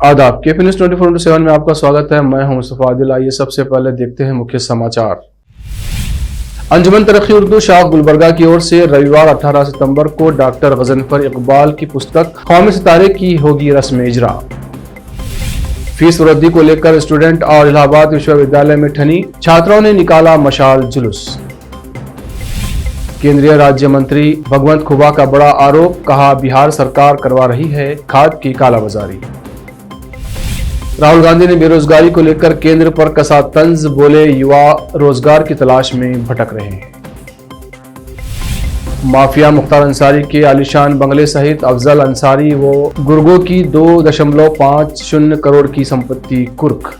आदाब KP news 24/7 में आपका स्वागत है। मैं हूं मुस्तफा आदिल। आइए सबसे पहले देखते हैं मुख्य समाचार। अंजुमन तरक्की उर्दू शाख गुलबर्गा की ओर से रविवार 18 सितंबर को डॉक्टर गजनफर इकबाल की पुस्तक कौमी सितारे की होगी रस्म इजरा। फीस वृद्धि को लेकर स्टूडेंट और इलाहाबाद विश्वविद्यालय में ठनी छात्रों ने निकाला मशाल जुलूस। केंद्रीय राज्य मंत्री भगवंत खुबा का बड़ा आरोप, कहा बिहार सरकार करवा रही है खाद की कालाबाजारी। राहुल गांधी ने बेरोजगारी को लेकर केंद्र पर कसा तंज, बोले युवा रोजगार की तलाश में भटक रहे हैं। माफिया मुख्तार अंसारी के आलिशान बंगले सहित अफजल अंसारी व गुर्गों की 2.50 करोड़ की संपत्ति कुर्क।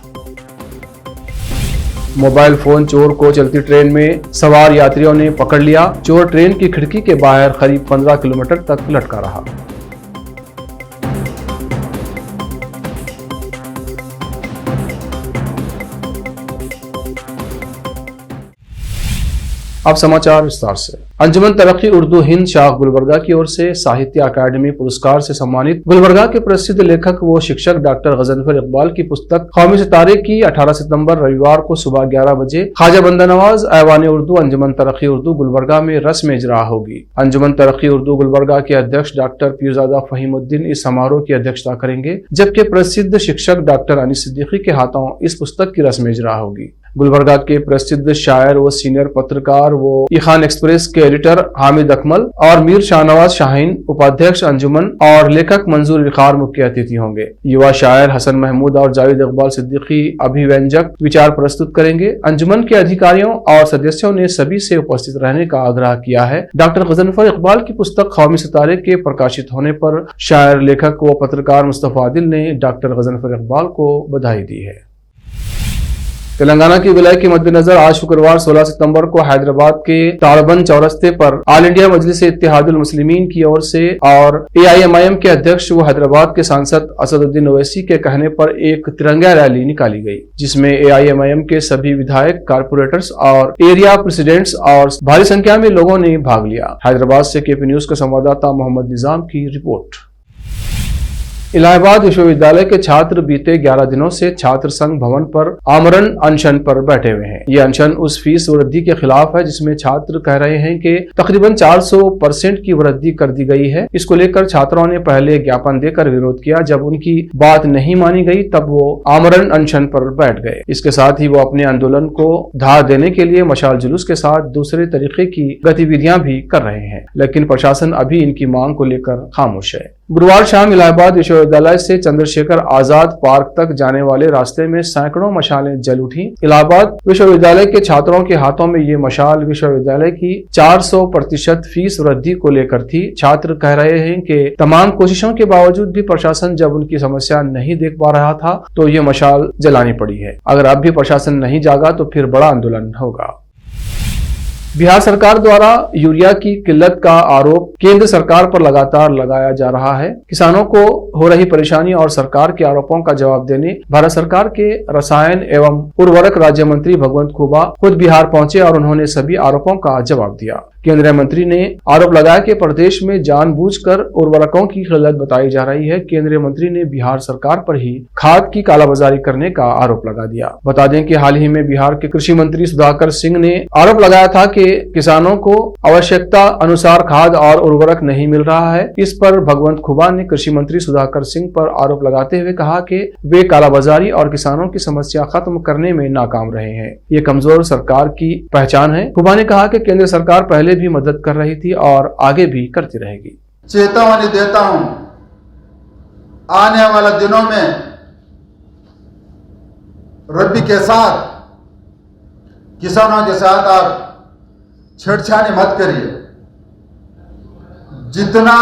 मोबाइल फोन चोर को चलती ट्रेन में सवार यात्रियों ने पकड़ लिया। चोर ट्रेन की खिड़की के बाहर करीब 15 किलोमीटर तक लटका रहा। अब समाचार विस्तार से। अंजुमन तरक्की उर्दू हिंद शाख गुलबर्गा की ओर से साहित्य अकादमी पुरस्कार से सम्मानित गुलबर्गा के प्रसिद्ध लेखक व शिक्षक डॉक्टर गजनफर इकबाल की पुस्तक कौमी सितारे की 18 सितंबर रविवार को सुबह 11 बजे ख्वाजा बंदा नवाज ऐवान उर्दू अंजुमन तरक्की उर्दू गुलबर्गा में रस्म इजरा होगी। अंजुमन तरक्की उर्दू गुलबर्गा के अध्यक्ष डॉक्टर पीरजादा फहीमुद्दीन इस समारोह की अध्यक्षता करेंगे, जबकि प्रसिद्ध शिक्षक डॉक्टर अनीस सिद्दीकी के हाथों इस पुस्तक की रस्म इजरा होगी। गुलबर्गा के प्रसिद्ध शायर व सीनियर पत्रकार व ईखान एक्सप्रेस के एडिटर हामिद अकमल और मीर शाहनवाज शाहीन उपाध्यक्ष अंजुमन और लेखक मंजूर इफ्तार मुख्य अतिथि होंगे। युवा शायर हसन महमूद और जावेद इकबाल सिद्दीकी अभिव्यंजक विचार प्रस्तुत करेंगे। अंजुमन के अधिकारियों और सदस्यों ने सभी से उपस्थित रहने का आग्रह किया है। डॉक्टर गजनफर इकबाल की पुस्तक कौमी सितारे के प्रकाशित होने पर शायर, लेखक व पत्रकार मुस्तफा आदिल ने डॉक्टर गजनफर इकबाल को बधाई दी है। तेलंगाना की विलय के मद्देनजर आज शुक्रवार 16 सितंबर को हैदराबाद के ताड़बंद चौरस्ते पर ऑल इंडिया मजलिस इत्तेहादुल मुस्लिमीन की ओर से और AIMIM के अध्यक्ष व हैदराबाद के सांसद असदुद्दीन ओवैसी के कहने पर एक तिरंगा रैली निकाली गई, जिसमें AIMIM के सभी विधायक, कारपोरेटर्स और एरिया प्रेसिडेंट्स और भारी संख्या में लोगों ने भाग लिया। हैदराबाद से केपी न्यूज के संवाददाता मोहम्मद निजाम की रिपोर्ट। इलाहाबाद विश्वविद्यालय के छात्र बीते 11 दिनों से छात्र संघ भवन पर आमरण अनशन पर बैठे हुए हैं। ये अनशन उस फीस वृद्धि के खिलाफ है जिसमें छात्र कह रहे हैं कि तकरीबन 400% की वृद्धि कर दी गई है। इसको लेकर छात्रों ने पहले ज्ञापन देकर विरोध किया। जब उनकी बात नहीं मानी गई तब वो आमरण अनशन पर बैठ गए। इसके साथ ही वो अपने आंदोलन को धार देने के लिए मशाल जुलूस के साथ दूसरे तरीके की गतिविधियां भी कर रहे हैं, लेकिन प्रशासन अभी इनकी मांग को लेकर खामोश है। गुरुवार शाम इलाहाबाद विश्वविद्यालय से चंद्रशेखर आजाद पार्क तक जाने वाले रास्ते में सैकड़ों मशालें जल उठी। इलाहाबाद विश्वविद्यालय के छात्रों के हाथों में ये मशाल विश्वविद्यालय की 400% फीस वृद्धि को लेकर थी। छात्र कह रहे हैं कि तमाम कोशिशों के बावजूद भी प्रशासन जब उनकी समस्या नहीं देख पा रहा था तो ये मशाल जलानी पड़ी है। अगर अब भी प्रशासन नहीं जागा तो फिर बड़ा आंदोलन होगा। बिहार सरकार द्वारा यूरिया की किल्लत का आरोप केंद्र सरकार पर लगातार लगाया जा रहा है। किसानों को हो रही परेशानी और सरकार के आरोपों का जवाब देने भारत सरकार के रसायन एवं उर्वरक राज्य मंत्री भगवंत खुबा खुद बिहार पहुंचे और उन्होंने सभी आरोपों का जवाब दिया। केंद्रीय मंत्री ने आरोप लगाया कि प्रदेश में जानबूझकर उर्वरकों की किल्लत बताई जा रही है। केंद्रीय मंत्री ने बिहार सरकार पर ही खाद की कालाबाजारी करने का आरोप लगा दिया। बता दें कि हाल ही में बिहार के कृषि मंत्री सुधाकर सिंह ने आरोप लगाया था कि किसानों को आवश्यकता अनुसार खाद और उर्वरक नहीं मिल रहा है। इस पर भगवंत खुबा ने कृषि मंत्री सुधाकर सिंह पर आरोप लगाते हुए कहा कि वे कालाबाजारी और किसानों की समस्या खत्म करने में नाकाम रहे हैं। ये कमजोर सरकार की पहचान है। खुबा ने कहा कि केंद्र सरकार पहले भी मदद कर रही थी और आगे भी करती रहेगी। चेतावनी देता हूं, आने वाले दिनों में रबी के साथ किसानों के साथ आप छेड़छाड़ी मत करिए। जितना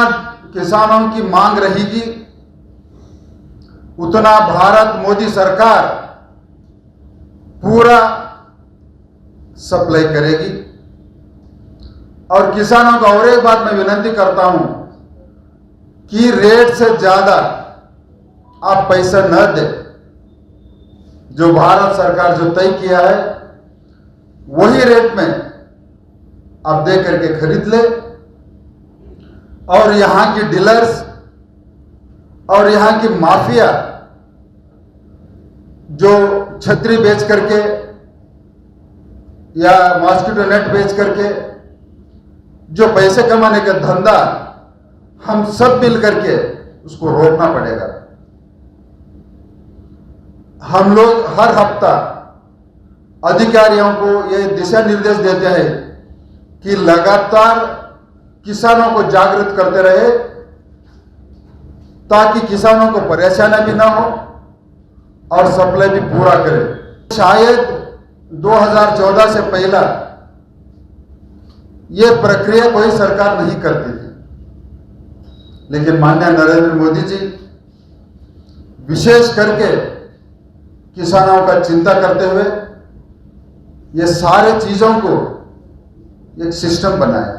किसानों की मांग रहेगी उतना भारत मोदी सरकार पूरा सप्लाई करेगी। और किसानों को और एक बात मैं विनती करता हूं कि रेट से ज्यादा आप पैसा न दे। जो भारत सरकार जो तय किया है वही रेट में आप दे करके खरीद ले। और यहां की डीलर्स और यहां की माफिया जो छतरी बेच करके या मॉस्किटो नेट बेच करके जो पैसे कमाने का धंधा, हम सब मिल करके उसको रोकना पड़ेगा। हम लोग हर हफ्ता अधिकारियों को ये दिशा निर्देश देते हैं कि लगातार किसानों को जागृत करते रहे ताकि किसानों को परेशानी भी ना हो और सप्लाई भी पूरा करे। शायद 2014 से पहला ये प्रक्रिया कोई सरकार नहीं करती थी, लेकिन माननीय नरेंद्र मोदी जी विशेष करके किसानों का चिंता करते हुए ये सारे चीजों को एक सिस्टम बनाया।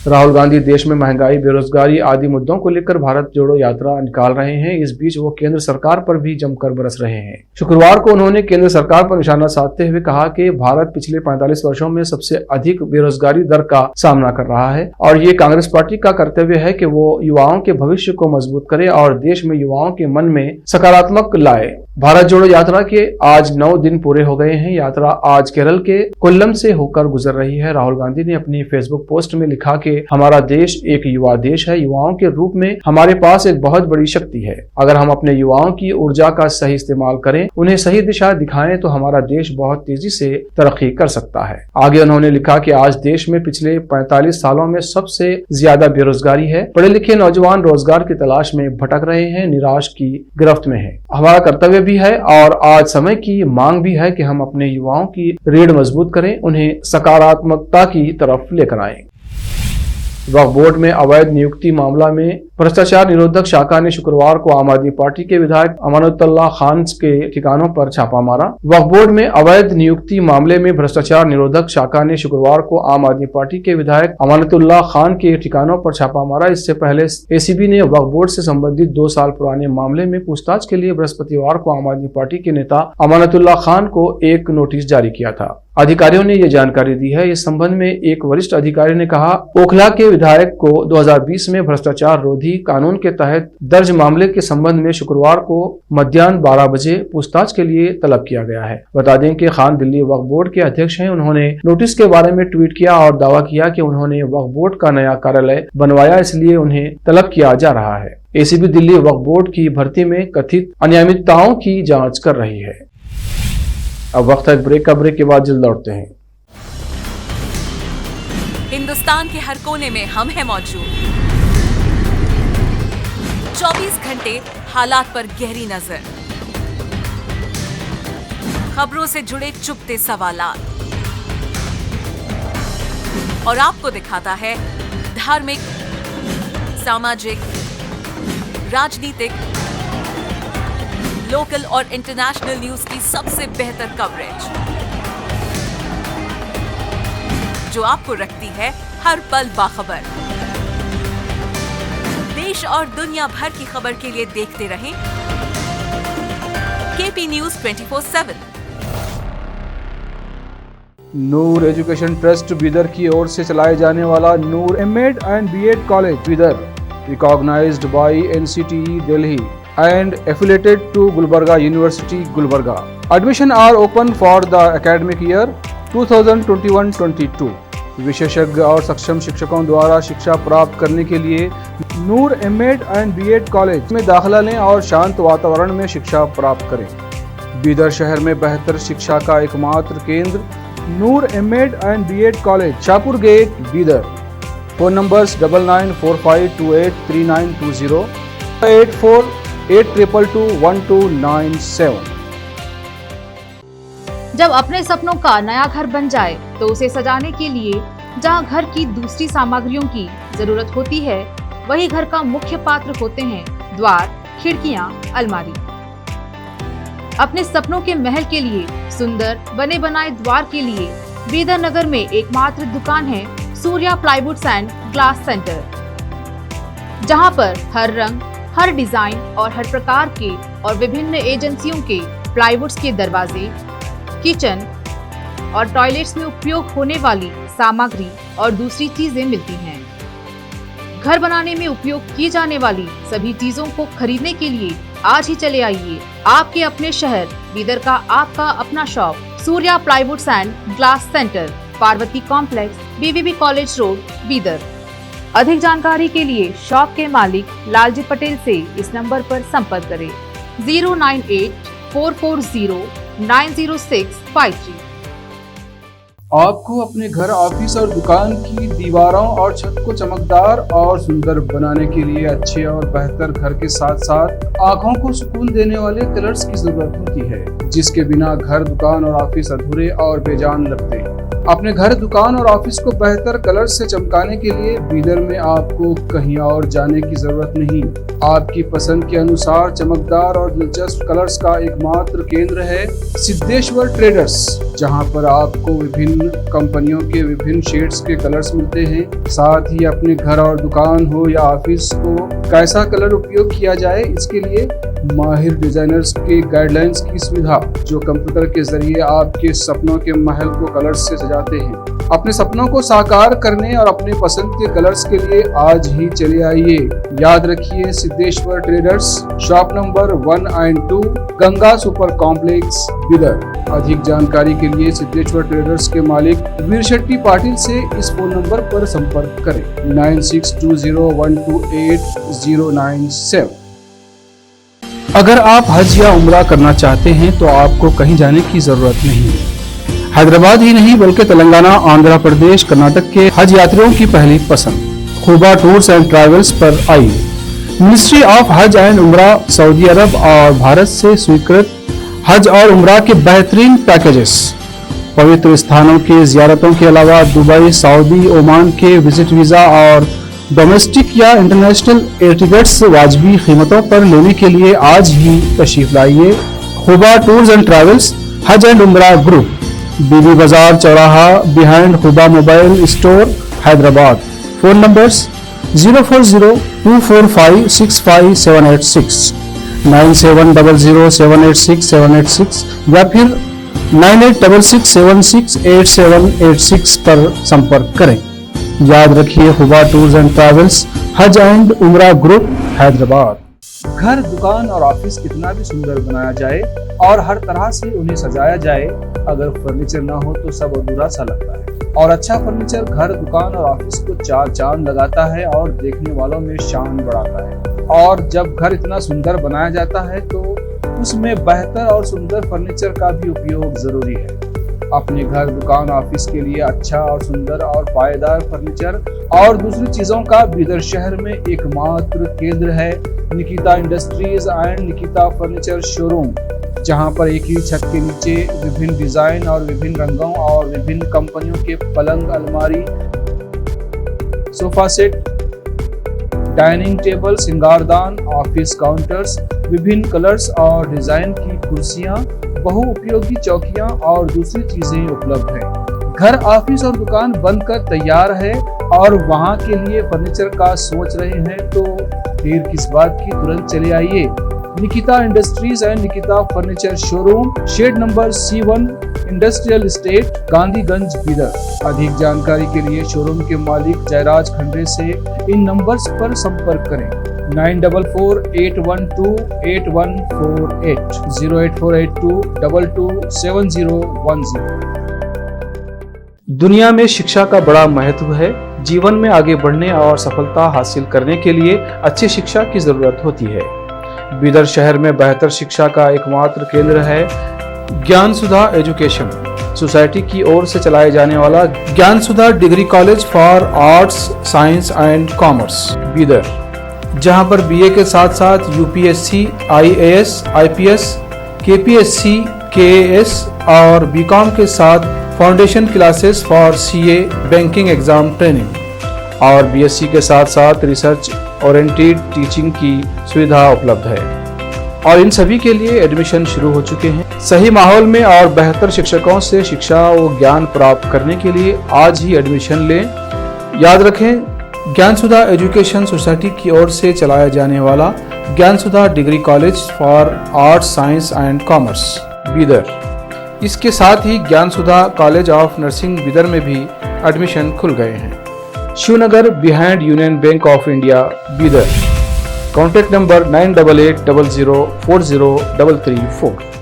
राहुल गांधी देश में महंगाई, बेरोजगारी आदि मुद्दों को लेकर भारत जोड़ो यात्रा निकाल रहे हैं। इस बीच वो केंद्र सरकार पर भी जमकर बरस रहे हैं। शुक्रवार को उन्होंने केंद्र सरकार पर निशाना साधते हुए कहा कि भारत पिछले 45 वर्षों में सबसे अधिक बेरोजगारी दर का सामना कर रहा है और ये कांग्रेस पार्टी का कर्तव्य है कि वो युवाओं के भविष्य को मजबूत करे और देश में युवाओं के मन में सकारात्मक लाए। भारत जोड़ो यात्रा के आज 9 दिन पूरे हो गए हैं। यात्रा आज केरल के कोल्लम से होकर गुजर रही है। राहुल गांधी ने अपनी फेसबुक पोस्ट में लिखा कि हमारा देश एक युवा देश है। युवाओं के रूप में हमारे पास एक बहुत बड़ी शक्ति है। अगर हम अपने युवाओं की ऊर्जा का सही इस्तेमाल करें, उन्हें सही दिशा दिखाएं तो हमारा देश बहुत तेजी से तरक्की कर सकता है। आगे उन्होंने लिखा कि आज देश में पिछले 45 सालों में सबसे ज्यादा बेरोजगारी है। पढ़े लिखे नौजवान रोजगार की तलाश में भटक रहे हैं, निराश की गिरफ्त में है। हमारा कर्तव्य भी है और आज समय की मांग भी है कि हम अपने युवाओं की रीढ़ मजबूत करें, उन्हें सकारात्मकता की तरफ लेकर आएं। वक्फ बोर्ड में अवैध नियुक्ति मामला में भ्रष्टाचार निरोधक शाखा ने शुक्रवार को आम आदमी पार्टी के विधायक अमानतुल्लाह खान के ठिकानों पर छापा मारा। वक्फ बोर्ड में अवैध नियुक्ति मामले में भ्रष्टाचार निरोधक शाखा ने शुक्रवार को आम आदमी पार्टी के विधायक अमानतुल्लाह खान के ठिकानों पर छापा मारा। इससे पहले एसीबी ने वक्फ बोर्ड से संबंधित 2 साल पुराने मामले में पूछताछ के लिए बृहस्पतिवार को आम आदमी पार्टी के नेता अमानतुल्लाह खान को एक नोटिस जारी किया था। अधिकारियों ने ये जानकारी दी है। इस संबंध में एक वरिष्ठ अधिकारी ने कहा, ओखला के विधायक को 2020 में भ्रष्टाचार रोधी कानून के तहत दर्ज मामले के संबंध में शुक्रवार को मध्याह्न 12 बजे पूछताछ के लिए तलब किया गया है। बता दें कि खान दिल्ली वक्फ बोर्ड के अध्यक्ष हैं। उन्होंने नोटिस के बारे में ट्वीट किया और दावा किया कि उन्होंने वक्फ बोर्ड का नया कार्यालय बनवाया, इसलिए उन्हें तलब किया जा रहा है। एसीबी दिल्ली वक्फ बोर्ड की भर्ती में कथित अनियमितताओं की जाँच कर रही है। अब वक्त है ब्रेक का। ब्रेक के बाद जल्द लौटते हैं। हिंदुस्तान के हर कोने में हम हैं मौजूद। 24 घंटे हालात पर गहरी नजर, खबरों से जुड़े चुपते सवालात और आपको दिखाता है धार्मिक, सामाजिक, राजनीतिक, लोकल और इंटरनेशनल न्यूज की सबसे बेहतर कवरेज जो आपको रखती है हर पल बाखबर। देश और दुनिया भर की खबर के लिए देखते रहें KP news 24/7। Noor education trust Bidar की ओर से चलाए जाने वाला Noor MEd and BEd college Bidar, recognised by NCTE Delhi and affiliated to Gulbarga University, Gulbarga. Admission are open for the academic year 2021-22. विशेषज्ञ और सक्षम शिक्षकों द्वारा शिक्षा प्राप्त करने के लिए नूर एमएड एंड बीएड कॉलेज में दाखिला लें और शांत वातावरण में शिक्षा प्राप्त करें। बीदर शहर में बेहतर शिक्षा का एकमात्र केंद्र Noor MEd and BEd college, Shahpur gate, Bidar. Phone numbers 9945283920, 8482221297। जब अपने सपनों का नया घर बन जाए तो उसे सजाने के लिए जहां घर की दूसरी सामग्रियों की जरूरत होती है, वही घर का मुख्य पात्र होते हैं द्वार, खिड़कियां, अलमारी। अपने सपनों के महल के लिए सुंदर बने बनाए द्वार के लिए बीदर नगर में एकमात्र दुकान है Surya plywoods and glass centre, जहां पर हर रंग, हर डिजाइन और हर प्रकार के और विभिन्न एजेंसियों के प्लाईवुड्स के दरवाजे, किचन और टॉयलेट्स में उपयोग होने वाली सामग्री और दूसरी चीजें मिलती हैं। घर बनाने में उपयोग की जाने वाली सभी चीजों को खरीदने के लिए आज ही चले आइए। आपके अपने शहर बीदर का आपका अपना shop Surya plywoods and glass centre, Parvati complex, BVB college road, Bidar. अधिक जानकारी के लिए शॉप के मालिक लालजी पटेल से इस नंबर पर संपर्क करें 09844090653। आपको अपने घर, ऑफिस और दुकान की दीवारों और छत को चमकदार और सुंदर बनाने के लिए अच्छे और बेहतर घर के साथ साथ आंखों को सुकून देने वाले कलर्स की जरूरत होती है, जिसके बिना घर, दुकान और ऑफिस अधूरे और बेजान लगते हैं। अपने घर, दुकान और ऑफिस को बेहतर कलर्स से चमकाने के लिए बीदर में आपको कहीं और जाने की जरूरत नहीं। आपकी पसंद के अनुसार चमकदार और दिलचस्प कलर्स का एकमात्र केंद्र है सिद्धेश्वर ट्रेडर्स, जहां पर आपको विभिन्न कंपनियों के विभिन्न शेड्स के कलर्स मिलते हैं। साथ ही अपने घर और दुकान हो या ऑफिस को कैसा कलर उपयोग किया जाए, इसके लिए माहिर डिजाइनर्स के गाइडलाइंस की सुविधा, जो कंप्यूटर के जरिए आपके सपनों के महल को कलर्स से सजाते हैं। अपने सपनों को साकार करने और अपने पसंद के कलर्स के लिए आज ही चले आइए। याद रखिए, Siddheshwar traders, shop number 1 and 2, Ganga super complex, Bidar. अधिक जानकारी के लिए सिद्धेश्वर ट्रेडर्स के मालिक वीर शेट्टी पाटिल से इस फोन नंबर पर संपर्क करें 9620128097। अगर आप हज या उम्रा करना चाहते हैं तो आपको कहीं जाने की जरूरत नहीं है। हैदराबाद ही नहीं बल्कि तेलंगाना, आंध्र प्रदेश, कर्नाटक के हज यात्रियों की पहली पसंद खुबा टूर्स एंड ट्रैवल्स पर आइए। मिनिस्ट्री ऑफ हज एंड उम्रा, सऊदी अरब और भारत से स्वीकृत हज और उम्रा के बेहतरीन पैकेजेस, पवित्र स्थानों के जियारतों के अलावा दुबई, सऊदी, ओमान के विजिट वीजा और डोमेस्टिक या इंटरनेशनल एयर टिकट्स वाजबी कीमतों पर लेने के लिए आज ही तशरीफ लाइए। Khuba tours and travels, Hajj and Umrah group, Bibi Bazaar चौराहा, behind Khuba mobile store, Hyderabad. Phone numbers 04024565786, 9700786786 या फिर 9866768786 पर संपर्क करें। याद रखिए, खुबा tours and travels, Hajj and Umrah group, Hyderabad. घर, दुकान और ऑफिस कितना भी सुंदर बनाया जाए और हर तरह से उन्हें सजाया जाए, अगर फर्नीचर ना हो तो सब अधूरा सा लगता है। और अच्छा फर्नीचर घर, दुकान और ऑफिस को चार चांद लगाता है और देखने वालों में शान बढ़ाता है। और जब घर इतना सुंदर बनाया जाता है तो उसमें बेहतर और सुंदर फर्नीचर का भी उपयोग जरूरी है। अपने घर, दुकान, ऑफिस के लिए अच्छा और सुंदर और पायदार फर्नीचर और दूसरी चीजों का बीदर शहर में एकमात्र केंद्र है Nikita industries and Nikita furniture showroom, जहां पर एक ही छत के नीचे विभिन्न डिजाइन और विभिन्न रंगों और विभिन्न कंपनियों के पलंग, अलमारी, सोफा सेट, डाइनिंग टेबल, सिंगारदान, ऑफिस काउंटर्स, विभिन्न कलर्स और डिजाइन की कुर्सियां, बहुउपयोगी चौकियां और दूसरी चीजें उपलब्ध हैं। घर, ऑफिस और दुकान बनकर तैयार है और वहां के लिए फर्नीचर का सोच रहे हैं तो देर किस बात की, तुरंत चले आइए। Nikita industries and Nikita furniture showroom, shed number C1, industrial estate, Gandhiganj, Bidar. अधिक जानकारी के लिए शोरूम के मालिक जयराज खंडे से इन नंबर्स पर संपर्क करें 9448128148, 08482227010। दुनिया में शिक्षा का बड़ा महत्व है। जीवन में आगे बढ़ने और सफलता हासिल करने के लिए अच्छी शिक्षा की जरूरत होती है। बीदर शहर में बेहतर शिक्षा का एकमात्र केंद्र है ज्ञान सुधा एजुकेशन सोसाइटी की ओर से चलाए जाने वाला Gyan Sudha degree college for arts, science and commerce, Bidar, जहां पर बीए के साथ साथ UPSC, IAS, IPS, KPSC, KAS और बीकॉम के साथ foundation classes for CA, banking exam training और बीएससी के साथ साथ रिसर्च ओरिएंटेड टीचिंग की सुविधा उपलब्ध है और इन सभी के लिए एडमिशन शुरू हो चुके हैं। सही माहौल में और बेहतर शिक्षकों से शिक्षा व ज्ञान प्राप्त करने के लिए आज ही एडमिशन लें। याद रखें, ज्ञान सुधा एजुकेशन सोसाइटी की ओर से चलाया जाने वाला Gyan Sudha degree college for arts, science and commerce, Bidar. इसके साथ ही Gyan Sudha college of nursing Bidar में भी एडमिशन खुल गए हैं। Shivnagar, behind Union Bank of India, Bidar. Contact number 9880040334।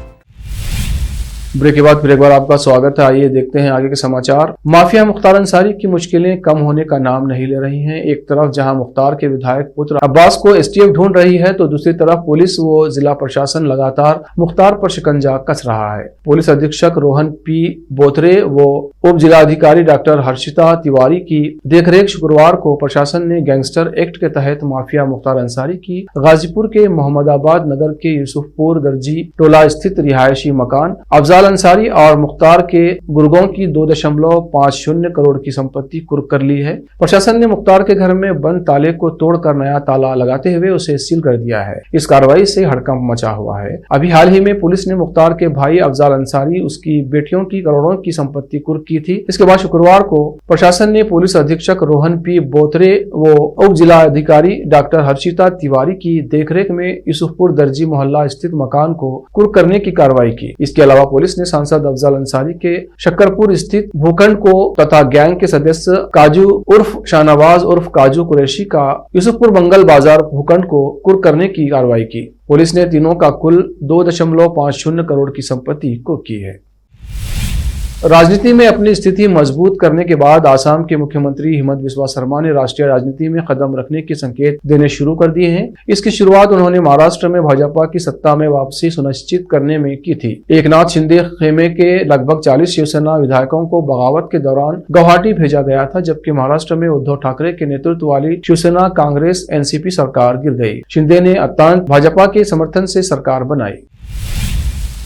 Break के बाद फिर एक बार आपका स्वागत है। आइए देखते हैं आगे के समाचार। माफिया मुख्तार अंसारी की मुश्किलें कम होने का नाम नहीं ले रही हैं। एक तरफ जहां मुख्तार के विधायक पुत्र अब्बास को एसटीएफ ढूंढ रही है, तो दूसरी तरफ पुलिस व जिला प्रशासन लगातार मुख्तार पर शिकंजा कस रहा है। पुलिस अधीक्षक रोहन पी बोथरे व उप जिलाधिकारी डॉक्टर हर्षिता तिवारी की देखरेख शुक्रवार को प्रशासन ने गैंगस्टर एक्ट के तहत माफिया मुख्तार अंसारी की गाजीपुर के मोहम्मदाबाद नगर के यूसुफपुर दर्जी टोला स्थित रिहायशी मकान अफजाल अंसारी और मुख्तार के गुरगांव की 2.50 करोड़ की संपत्ति कुर्क कर ली है। प्रशासन ने मुख्तार के घर में बंद ताले को तोड़कर नया ताला लगाते हुए उसे सील कर दिया है। इस कार्रवाई से हड़कंप मचा हुआ है। अभी हाल ही में पुलिस ने मुख्तार के भाई अफजाल अंसारी, उसकी बेटियों की करोड़ों की संपत्ति कुर्क की थी। इसके बाद शुक्रवार को प्रशासन ने पुलिस अधीक्षक रोहन पी बोथरे व उप जिला अधिकारी डॉक्टर हर्षिता तिवारी की देखरेख में यूसुफपुर दर्जी मोहल्ला स्थित मकान को कुर्क करने की कार्रवाई की। इसके अलावा पुलिस ने सांसद अफजाल अंसारी के शक्करपुर स्थित भूखंड को तथा गैंग के सदस्य काजू उर्फ शाहनवाज उर्फ काजू कुरैशी का यूसुफपुर मंगल बाजार भूखंड को कुर्क करने की कार्रवाई की। पुलिस ने तीनों का कुल 2.50 करोड़ की संपत्ति कुर्क की है। राजनीति में अपनी स्थिति मजबूत करने के बाद आसाम के मुख्यमंत्री हिमंत बिस्वा शर्मा ने राष्ट्रीय राजनीति में कदम रखने के संकेत देने शुरू कर दिए हैं। इसकी शुरुआत उन्होंने महाराष्ट्र में भाजपा की सत्ता में वापसी सुनिश्चित करने में की थी। एकनाथ शिंदे खेमे के लगभग 40 शिवसेना विधायकों को बगावत के दौरान गुवाहाटी भेजा गया था, जबकि महाराष्ट्र में उद्धव ठाकरे के नेतृत्व वाली शिवसेना कांग्रेस एनसीपी सरकार गिर गई। शिंदे ने अत्यंत भाजपा के समर्थन से सरकार बनाई।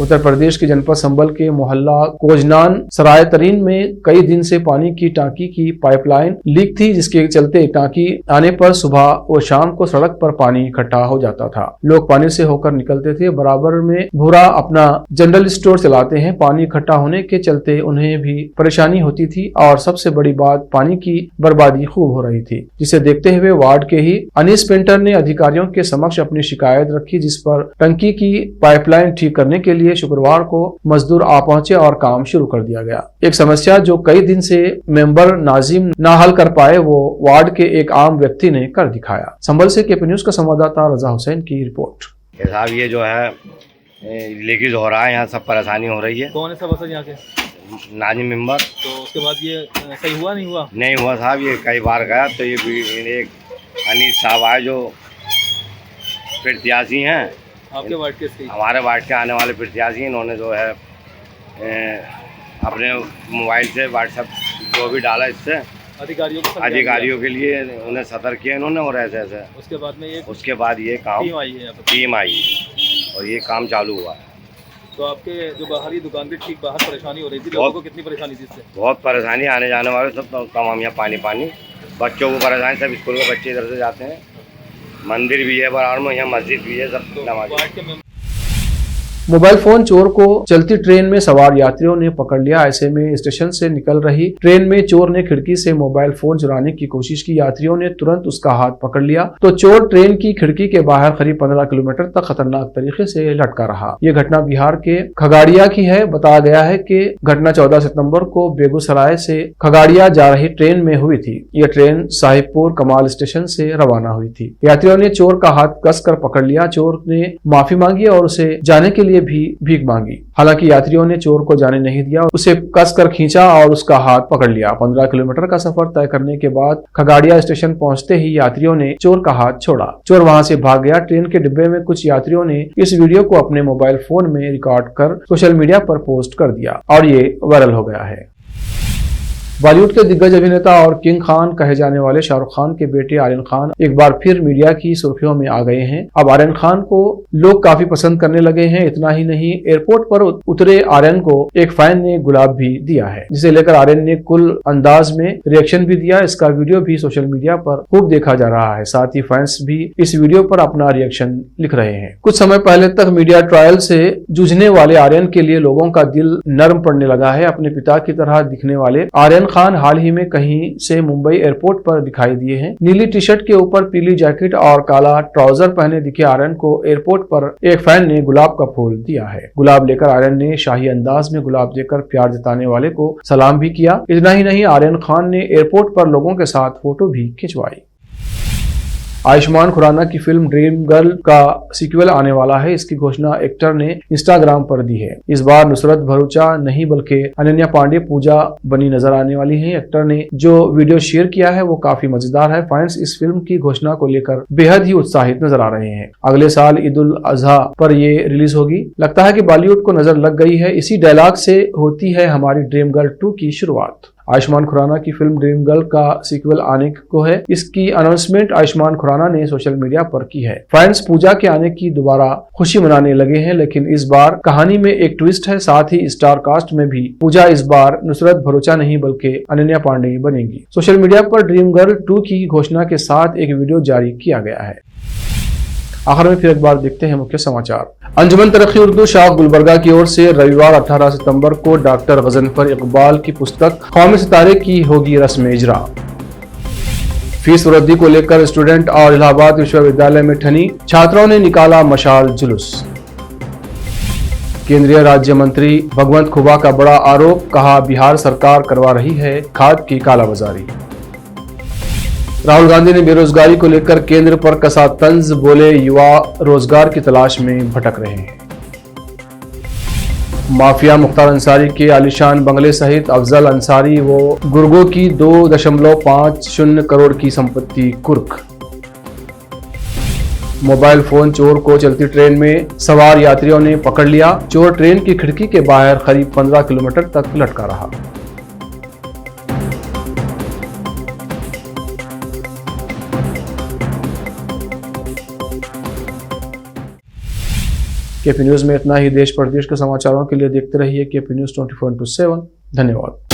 उत्तर प्रदेश के जनपद संबल के मोहल्ला कोजनान सराय तरीन में कई दिन से पानी की टांकी की पाइपलाइन लीक थी, जिसके चलते टांकी आने पर सुबह व शाम को सड़क पर पानी इकट्ठा हो जाता था। लोग पानी से होकर निकलते थे। बराबर में भूरा अपना जनरल स्टोर चलाते हैं। पानी इकट्ठा होने के चलते उन्हें भी परेशानी होती थी और सबसे बड़ी बात पानी की बर्बादी खूब हो रही थी, जिसे देखते हुए वार्ड के ही अनीस पेंटर ने अधिकारियों के समक्ष अपनी शिकायत रखी, जिस पर टंकी की पाइपलाइन ठीक करने के लिए शुक्रवार को मजदूर आ पहुंचे और काम शुरू कर दिया गया। एक समस्या जो कई दिन से मेंबर नाजिम ना हल कर पाए, वो वार्ड के एक आम व्यक्ति ने कर दिखाया। संभल से केपी न्यूज का संवाददाता रजा हुसैन की रिपोर्ट। साहब ये जो है लीकेज हो रहा है, यहाँ सब परेशानी हो रही है। कौन है सब यहाँ के? नाजिम मेंबर। तो उसके बाद ये सही हुआ नहीं हुआ? नहीं हुआ साहब, ये कई बार गया तो ये एक अनीस साहब आए जो प्रत्याशी हैं आपके वार्ड के? हमारे वार्ड के आने वाले प्रत्याशी। इन्होंने जो है अपने मोबाइल से व्हाट्सएप जो भी डाला इससे अधिकारियों के लिए उन्हें सतर्क किया इन्होंने, और ऐसे ऐसे उसके बाद ये काम टीम आई और ये काम चालू हुआ। तो आपके जो बाहरी दुकान पे ठीक बाहर परेशानी हो रही थी, लोगों को कितनी परेशानी थी इससे? बहुत परेशानी, आने जाने वाले सब तमाम यहाँ पानी बच्चों को परेशानी, सब स्कूल के बच्चे इधर से जाते हैं। मंदिर भी है बराबर में, यहाँ मस्जिद भी है, सब नमाज। मोबाइल फोन चोर को चलती ट्रेन में सवार यात्रियों ने पकड़ लिया। ऐसे में स्टेशन से निकल रही ट्रेन में चोर ने खिड़की से मोबाइल फोन चुराने की कोशिश की। यात्रियों ने तुरंत उसका हाथ पकड़ लिया तो चोर ट्रेन की खिड़की के बाहर करीब 15 किलोमीटर तक खतरनाक तरीके से लटका रहा। ये घटना बिहार के खगड़िया की है। बताया गया है कि घटना 14 सितंबर को बेगूसराय से खगड़िया जा रही ट्रेन में हुई थी। यह ट्रेन साहिबपुर कमाल स्टेशन से रवाना हुई थी। यात्रियों ने चोर का हाथ कसकर पकड़ लिया। चोर ने माफी मांगी और उसे जाने के लिए भी भीख मांगी। हालांकि यात्रियों ने चोर को जाने नहीं दिया, उसे कसकर खींचा और उसका हाथ पकड़ लिया। 15 किलोमीटर का सफर तय करने के बाद खगड़िया स्टेशन पहुंचते ही यात्रियों ने चोर का हाथ छोड़ा। चोर वहां से भाग गया। ट्रेन के डिब्बे में कुछ यात्रियों ने इस वीडियो को अपने मोबाइल फोन में रिकॉर्ड कर सोशल मीडिया पर पोस्ट कर दिया और ये वायरल हो गया है। बॉलीवुड के दिग्गज अभिनेता और किंग खान कहे जाने वाले शाहरुख खान के बेटे आर्यन खान एक बार फिर मीडिया की सुर्खियों में आ गए हैं। अब आर्यन खान को लोग काफी पसंद करने लगे हैं। इतना ही नहीं, एयरपोर्ट पर उतरे आर्यन को एक फैन ने गुलाब भी दिया है, जिसे लेकर आर्यन ने कुल अंदाज में रिएक्शन भी दिया। इसका वीडियो भी सोशल मीडिया पर खूब देखा जा रहा है। साथ ही फैंस भी इस वीडियो पर अपना रिएक्शन लिख रहे हैं। कुछ समय पहले तक मीडिया ट्रायल से जूझने वाले आर्यन के लिए लोगों का दिल नर्म पड़ने लगा है। अपने पिता की तरह दिखने वाले आर्यन खान हाल ही में कहीं से मुंबई एयरपोर्ट पर दिखाई दिए हैं। नीली टी शर्ट के ऊपर पीली जैकेट और काला ट्राउजर पहने दिखे आर्यन को एयरपोर्ट पर एक फैन ने गुलाब का फूल दिया है। गुलाब लेकर आर्यन ने शाही अंदाज में गुलाब देकर प्यार जताने वाले को सलाम भी किया। इतना ही नहीं, आर्यन खान ने एयरपोर्ट पर लोगों के साथ फोटो भी खिंचवाई। आयुष्मान खुराना की फिल्म ड्रीम गर्ल का सीक्वल आने वाला है। इसकी घोषणा एक्टर ने इंस्टाग्राम पर दी है। इस बार नुसरत भरूचा नहीं बल्कि अनन्या पांडे पूजा बनी नजर आने वाली है। एक्टर ने जो वीडियो शेयर किया है वो काफी मजेदार है। फैंस इस फिल्म की घोषणा को लेकर बेहद ही उत्साहित नजर आ रहे हैं। अगले साल ईद उल अजहा पर ये रिलीज होगी। लगता है कि बॉलीवुड को नजर लग गई है। इसी डायलॉग से होती है हमारी ड्रीम गर्ल 2 की शुरुआत। आयुष्मान खुराना की फिल्म ड्रीम गर्ल का सीक्वल आने को है। इसकी अनाउंसमेंट आयुष्मान खुराना ने सोशल मीडिया पर की है। फैंस पूजा के आने की दोबारा खुशी मनाने लगे हैं, लेकिन इस बार कहानी में एक ट्विस्ट है। साथ ही स्टार कास्ट में भी पूजा इस बार नुसरत भरूचा नहीं बल्कि अनन्या पांडे बनेंगी। सोशल मीडिया पर ड्रीम गर्ल 2 की घोषणा के साथ एक वीडियो जारी किया गया है। आखिर में फिर एक बार देखते हैं मुख्य समाचार। अंजुमन तरक्की उर्दू शाख गुलबर्गा की ओर से रविवार 18 सितंबर को डॉक्टर गजनफर इकबाल की पुस्तक कौमी सितारे की होगी रस्म इजरा। फीस वृद्धि को लेकर स्टूडेंट और इलाहाबाद विश्वविद्यालय में ठनी छात्रों ने निकाला मशाल जुलूस। केंद्रीय राज्य मंत्री भगवंत खुबा का बड़ा आरोप, कहा बिहार सरकार करवा रही है खाद की कालाबाजारी। राहुल गांधी ने बेरोजगारी को लेकर केंद्र पर कसा तंज, बोले युवा रोजगार की तलाश में भटक रहे हैं। माफिया मुख्तार अंसारी के आलिशान बंगले सहित अफजल अंसारी व गुर्गों की 2.50 करोड़ की संपत्ति कुर्क। मोबाइल फोन चोर को चलती ट्रेन में सवार यात्रियों ने पकड़ लिया। चोर ट्रेन की खिड़की के बाहर करीब 15 किलोमीटर तक लटका रहा। केपी न्यूज में इतना ही। देश प्रदेश के समाचारों के लिए देखते रहिए केपी न्यूज 24/7। धन्यवाद।